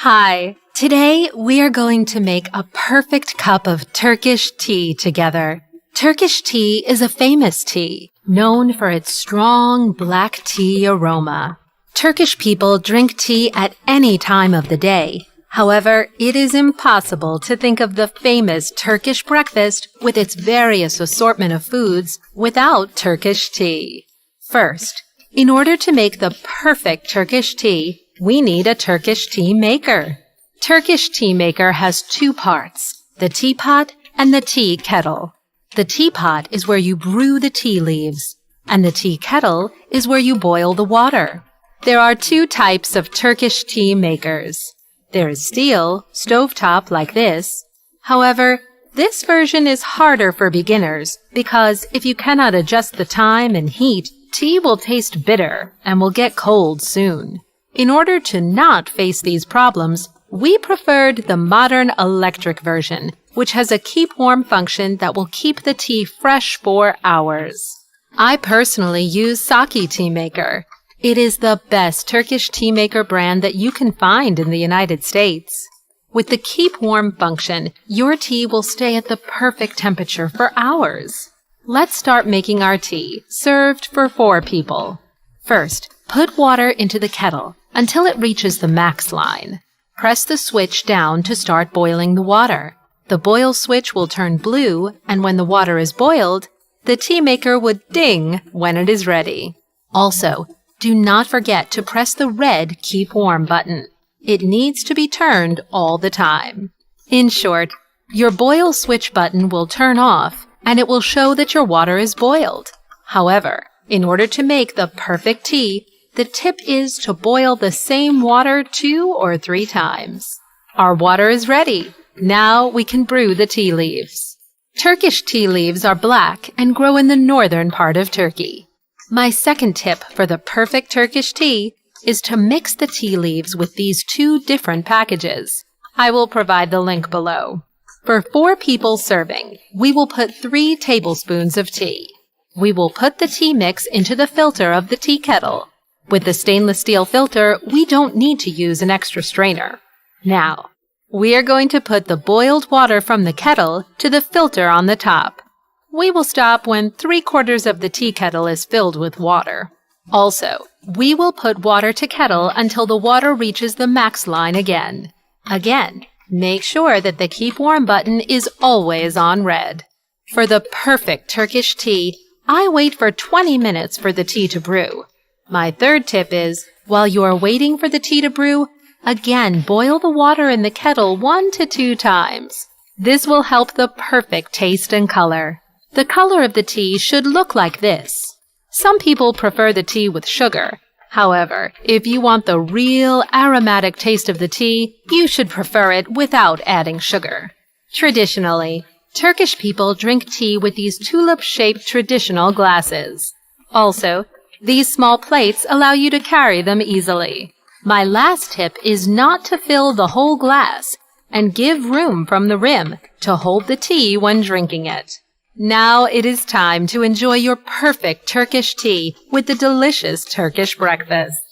Hi, today we are going to make a perfect cup of Turkish tea together. Turkish tea is a famous tea, known for its strong black tea aroma. Turkish people drink tea at any time of the day. However, it is impossible to think of the famous Turkish breakfast with its various assortment of foods without Turkish tea. First, in order to make the perfect Turkish tea, we need a Turkish tea maker. Turkish tea maker has two parts, the teapot and the tea kettle. The teapot is where you brew the tea leaves, and the tea kettle is where you boil the water. There are two types of Turkish tea makers. There is steel, stovetop like this. However, this version is harder for beginners because if you cannot adjust the time and heat, tea will taste bitter and will get cold soon. In order to not face these problems, we preferred the modern electric version, which has a keep warm function that will keep the tea fresh for hours. I personally use Saki Tea Maker. It is the best Turkish tea maker brand that you can find in the United States. With the keep warm function, your tea will stay at the perfect temperature for hours. Let's start making our tea, served for 4 people. First, put water into the kettle until it reaches the max line. Press the switch down to start boiling the water. The boil switch will turn blue, and when the water is boiled, the tea maker would ding when it is ready. Also, do not forget to press the red Keep Warm button. It needs to be turned all the time. In short, your boil switch button will turn off, and it will show that your water is boiled. However, in order to make the perfect tea, the tip is to boil the same water 2 or 3 times. Our water is ready. Now we can brew the tea leaves. Turkish tea leaves are black and grow in the northern part of Turkey. My second tip for the perfect Turkish tea is to mix the tea leaves with these 2 different packages. I will provide the link below. For 4 people serving, we will put 3 tablespoons of tea. We will put the tea mix into the filter of the tea kettle. With the stainless steel filter, we don't need to use an extra strainer. Now, we are going to put the boiled water from the kettle to the filter on the top. We will stop when 3/4 of the tea kettle is filled with water. Also, we will put water to kettle until the water reaches the max line again. Again, make sure that the Keep Warm button is always on red. For the perfect Turkish tea, I wait for 20 minutes for the tea to brew. My third tip is, while you are waiting for the tea to brew, again boil the water in the kettle 1 to 2 times. This will help the perfect taste and color. The color of the tea should look like this. Some people prefer the tea with sugar. However, if you want the real aromatic taste of the tea, you should prefer it without adding sugar. Traditionally, Turkish people drink tea with these tulip-shaped traditional glasses. Also, these small plates allow you to carry them easily. My last tip is not to fill the whole glass and give room from the rim to hold the tea when drinking it. Now it is time to enjoy your perfect Turkish tea with the delicious Turkish breakfast.